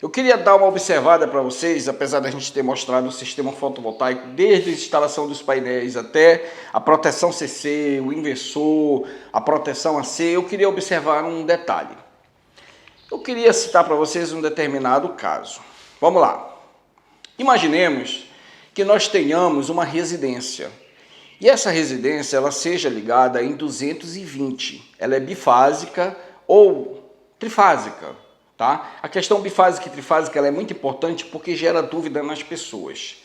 Eu queria dar uma observada para vocês, apesar da gente ter mostrado o sistema fotovoltaico desde a instalação dos painéis até a proteção CC, o inversor, a proteção AC, eu queria observar um detalhe. Eu queria citar para vocês um determinado caso. Vamos lá. Imaginemos que nós tenhamos uma residência e essa residência ela seja ligada em 220. Ela é bifásica ou trifásica. Tá? A questão bifásica e trifásica ela é muito importante porque gera dúvida nas pessoas.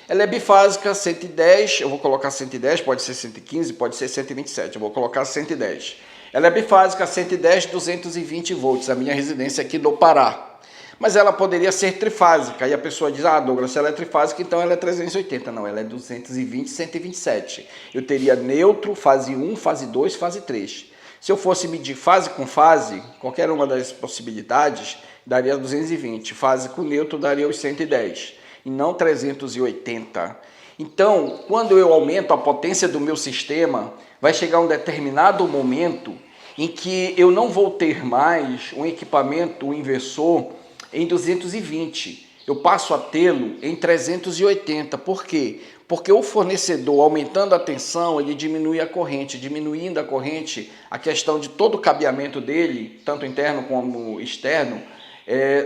Ela é bifásica, 110, eu vou colocar 110, pode ser 115, pode ser 127, eu vou colocar 110. Ela é bifásica, 110, 220 volts, a minha residência aqui do Pará. Mas ela poderia ser trifásica, e a pessoa diz, ah Douglas, se ela é trifásica, então ela é 380. Não, ela é 220, 127. Eu teria neutro, fase 1, fase 2, fase 3. Se eu fosse medir fase com fase, qualquer uma das possibilidades, daria 220. Fase com neutro daria os 110, e não 380. Então, quando eu aumento a potência do meu sistema, vai chegar um determinado momento em que eu não vou ter mais um equipamento, um inversor, em 220. Eu passo a tê-lo em 380. Por quê? Porque o fornecedor, aumentando a tensão, ele diminui a corrente. Diminuindo a corrente, a questão de todo o cabeamento dele, tanto interno como externo,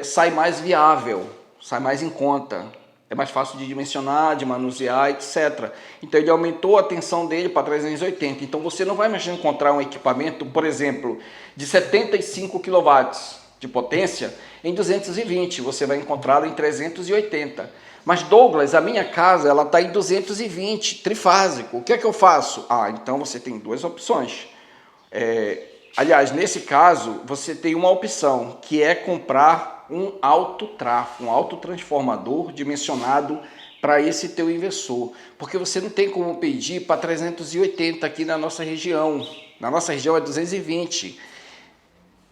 sai mais viável, sai mais em conta. É mais fácil de dimensionar, de manusear, etc. Então ele aumentou a tensão dele para 380. Então você não vai mais encontrar um equipamento, por exemplo, de 75 kW de potência em 220. Você vai encontrá-lo em 380. Mas Douglas, a minha casa ela está em 220, trifásico. O que é que eu faço? Ah, então você tem duas opções. Aliás, nesse caso, você tem uma opção, que é comprar um autotrafo, um autotransformador dimensionado para esse teu inversor. Porque você não tem como pedir para 380 aqui na nossa região. Na nossa região é 220.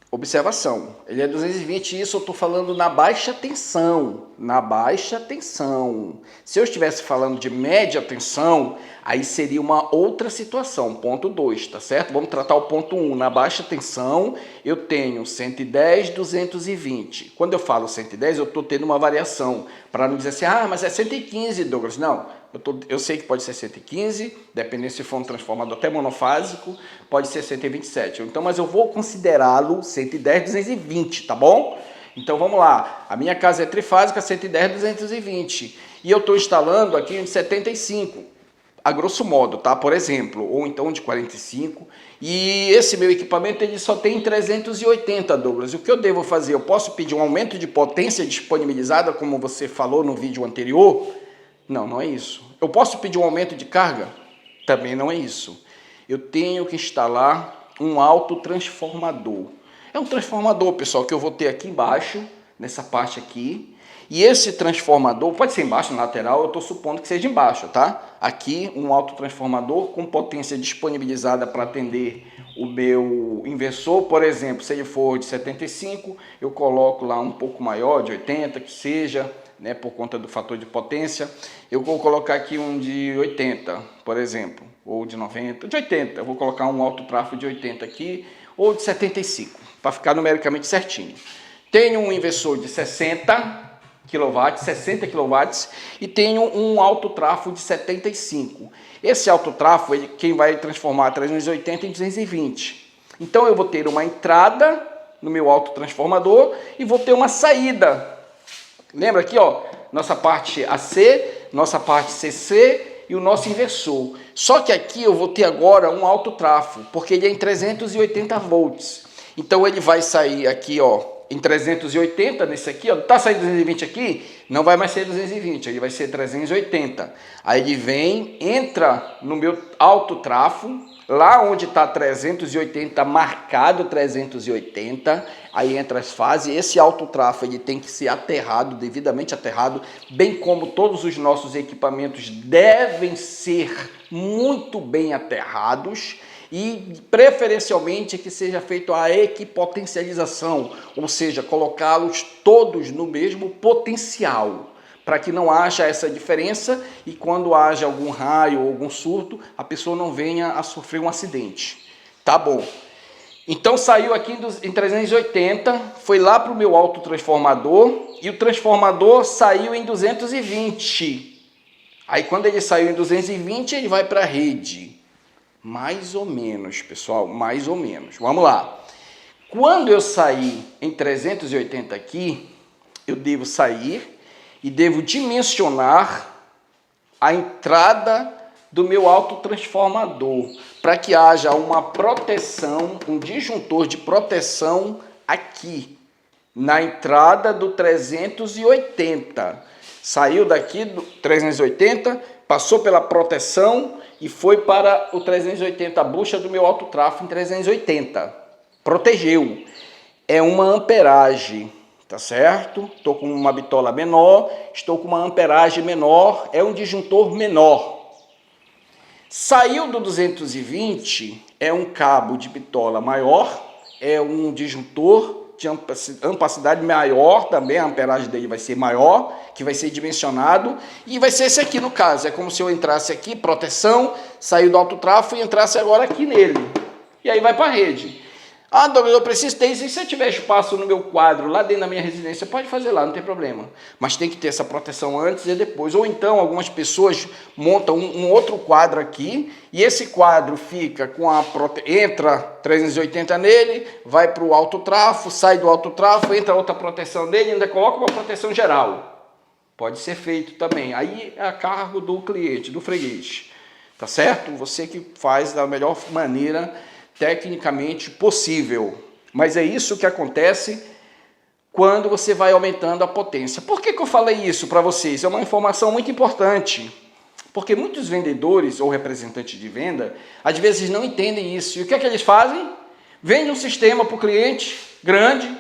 Observação, ele é 220, isso eu estou falando na baixa tensão, Se eu estivesse falando de média tensão, aí seria uma outra situação, ponto 2, tá certo? Vamos tratar o ponto 1, na baixa tensão eu tenho 110, 220. Quando eu falo 110, eu estou tendo uma variação, para não dizer assim, ah, mas é 115, Douglas. Não, eu sei que pode ser 115, dependendo se for um transformador até monofásico, pode ser 127. Então, mas eu vou considerá-lo 110, 220, tá bom? Então vamos lá, a minha casa é trifásica, 110, 220. E eu estou instalando aqui em 75, a grosso modo, tá? Por exemplo, ou então de 45. E esse meu equipamento ele só tem 380, Douglas. O que eu devo fazer? Eu posso pedir um aumento de potência disponibilizada, como você falou no vídeo anterior? Não, não é isso. Eu posso pedir um aumento de carga? Também não é isso. Eu tenho que instalar um autotransformador. É um transformador, pessoal, que eu vou ter aqui embaixo, nessa parte aqui. E esse transformador, pode ser embaixo, na lateral, eu estou supondo que seja embaixo, tá? Aqui, um autotransformador com potência disponibilizada para atender o meu inversor. Por exemplo, se ele for de 75, eu coloco lá um pouco maior, de 80, que seja, né, por conta do fator de potência. Eu vou colocar aqui um de 80, por exemplo, ou de 90, de 80. Eu vou colocar um autotrafo de 80 aqui, ou de 75, para ficar numericamente certinho. Tenho um inversor de 60 kW, e tenho um autotrafo de 75. Esse autotrafo, quem vai transformar 380 em 220. Então eu vou ter uma entrada no meu autotransformador e vou ter uma saída. Lembra aqui, ó, nossa parte AC, nossa parte CC e o nosso inversor. Só que aqui eu vou ter agora um autotrafo, porque ele é em 380 volts. Então ele vai sair aqui, ó, em 380 nesse aqui, ó, tá saindo 220 aqui, não vai mais ser 220, ele vai ser 380. Aí ele vem, entra no meu autotrafo, lá onde está 380, marcado 380, aí entra as fases. Esse autotrafo ele tem que ser aterrado, devidamente aterrado, bem como todos os nossos equipamentos devem ser muito bem aterrados, e preferencialmente que seja feito a equipotencialização, ou seja, colocá-los todos no mesmo potencial, para que não haja essa diferença e quando haja algum raio ou algum surto, a pessoa não venha a sofrer um acidente. Tá bom. Então saiu aqui em 380, foi lá para o meu autotransformador e o transformador saiu em 220. Aí quando ele saiu em 220, ele vai para a rede. Mais ou menos, pessoal, mais ou menos. Vamos lá. Quando eu sair em 380 aqui, eu devo sair e devo dimensionar a entrada do meu autotransformador, para que haja uma proteção, um disjuntor de proteção aqui, na entrada do 380. Saiu daqui do 380, passou pela proteção e foi para o 380, a bucha do meu autotrafo em 380. Protegeu. É uma amperagem, tá certo? Estou com uma bitola menor, estou com uma amperagem menor, é um disjuntor menor. Saiu do 220, é um cabo de bitola maior, é um disjuntor de ampacidade maior também, a amperagem dele vai ser maior, que vai ser dimensionado, e vai ser esse aqui no caso, é como se eu entrasse aqui, proteção, saiu do autotrafo e entrasse agora aqui nele, e aí vai para a rede. Ah, Douglas, eu preciso ter isso, e se eu tiver espaço no meu quadro, lá dentro da minha residência, pode fazer lá, não tem problema. Mas tem que ter essa proteção antes e depois. Ou então, algumas pessoas montam um outro quadro aqui, e esse quadro fica com entra 380 nele, vai para o autotrafo, sai do autotrafo, entra outra proteção nele, ainda coloca uma proteção geral. Pode ser feito também. Aí é a cargo do cliente, do freguês. Tá certo? Você que faz da melhor maneira tecnicamente possível, mas é isso que acontece quando você vai aumentando a potência. Por que eu falei isso para vocês? É uma informação muito importante, porque muitos vendedores ou representantes de venda, às vezes não entendem isso. E o que é que eles fazem? Vendem um sistema para o cliente grande,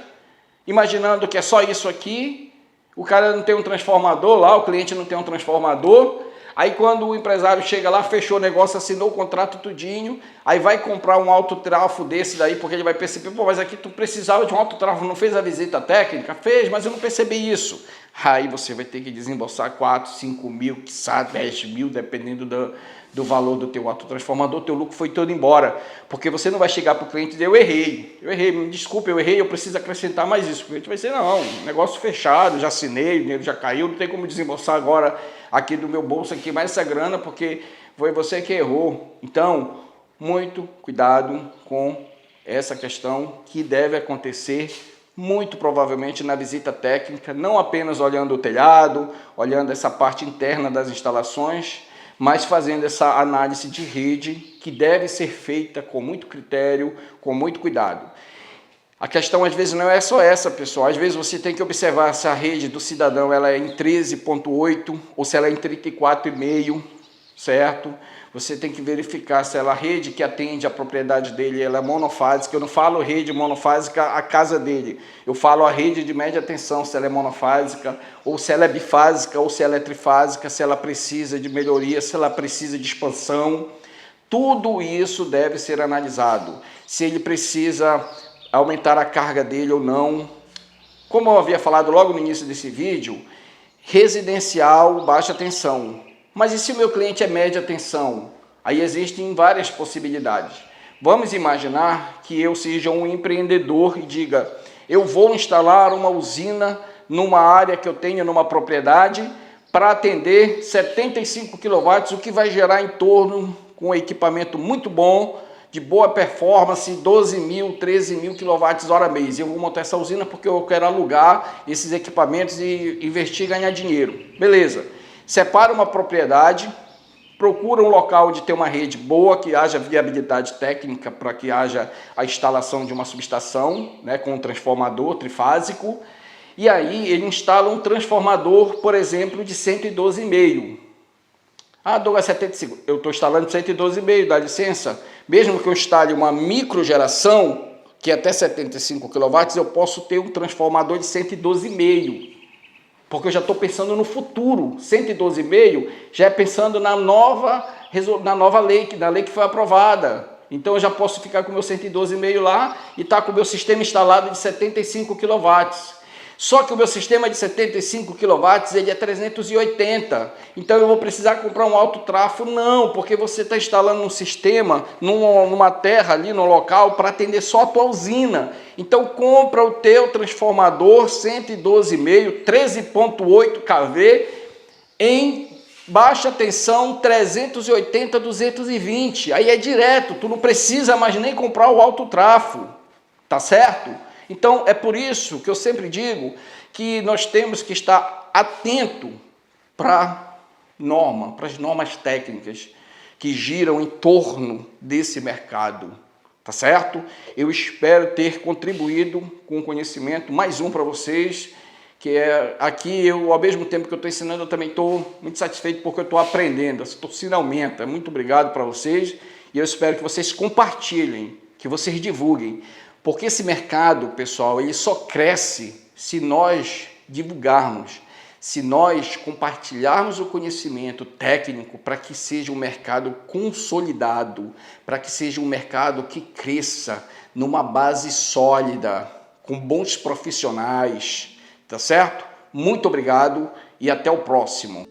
imaginando que é só isso aqui, o cara não tem um transformador lá, o cliente não tem um transformador. Aí quando o empresário chega lá, fechou o negócio, assinou o contrato tudinho, aí vai comprar um autotrafo desse daí, porque ele vai perceber, pô, mas aqui tu precisava de um autotrafo, não fez a visita técnica? Fez, mas eu não percebi isso. Aí você vai ter que desembolsar 4, 5 mil, quiçá 10 mil, dependendo do valor do teu autotransformador, teu lucro foi todo embora. Porque você não vai chegar para o cliente e dizer, eu errei, me desculpe, eu errei, eu preciso acrescentar mais isso. O cliente vai dizer, não, negócio fechado, já assinei, o dinheiro já caiu, não tem como desembolsar agora aqui do meu bolso aqui mais essa grana, porque foi você que errou. Então, muito cuidado com essa questão que deve acontecer muito provavelmente na visita técnica, não apenas olhando o telhado, olhando essa parte interna das instalações, mas fazendo essa análise de rede que deve ser feita com muito critério, com muito cuidado. A questão às vezes não é só essa, pessoal. Às vezes você tem que observar se a rede do cidadão ela é em 13.8 ou se ela é em 34,5, certo? Você tem que verificar se ela, a rede que atende a propriedade dele ela é monofásica. Eu não falo rede monofásica a casa dele. Eu falo a rede de média tensão, se ela é monofásica, ou se ela é bifásica, ou se ela é trifásica, se ela precisa de melhoria, se ela precisa de expansão. Tudo isso deve ser analisado. Se ele precisa aumentar a carga dele ou não. Como eu havia falado logo no início desse vídeo, residencial, baixa tensão. Mas e se o meu cliente é média tensão? Aí existem várias possibilidades. Vamos imaginar que eu seja um empreendedor e diga, eu vou instalar uma usina numa área que eu tenho, numa propriedade, para atender 75 kW, o que vai gerar em torno, com um equipamento muito bom, de boa performance, 12 mil, 13 mil kWh mês. Eu vou montar essa usina porque eu quero alugar esses equipamentos e investir e ganhar dinheiro. Beleza. Separa uma propriedade, procura um local de ter uma rede boa, que haja viabilidade técnica para que haja a instalação de uma subestação, né, com um transformador trifásico. E aí ele instala um transformador, por exemplo, de 112,5. Ah, Douglas, 75. Eu estou instalando 112,5, dá licença? Mesmo que eu instale uma microgeração, que é até 75 kW, eu posso ter um transformador de 112,5. Porque eu já estou pensando no futuro. 112,5 já é pensando na nova lei, na lei que foi aprovada. Então eu já posso ficar com o meu 112,5 lá e estar com o meu sistema instalado de 75 kW. Só que o meu sistema de 75 kW ele é 380, então eu vou precisar comprar um alto trafo? Não, porque você está instalando um sistema numa terra ali no local para atender só a tua usina. Então compra o teu transformador 112,5, 13,8 kV em baixa tensão 380, 220. Aí é direto, tu não precisa mais nem comprar o alto trafo, tá certo? Então, é por isso que eu sempre digo que nós temos que estar atento para as normas técnicas que giram em torno desse mercado, tá certo? Eu espero ter contribuído com conhecimento, mais um para vocês, que é aqui, ao mesmo tempo que eu estou ensinando, eu também estou muito satisfeito porque eu estou aprendendo, essa torcida aumenta. Muito obrigado para vocês e eu espero que vocês compartilhem, que vocês divulguem. Porque esse mercado, pessoal, ele só cresce se nós divulgarmos, se nós compartilharmos o conhecimento técnico para que seja um mercado consolidado, para que seja um mercado que cresça numa base sólida, com bons profissionais, tá certo? Muito obrigado e até o próximo.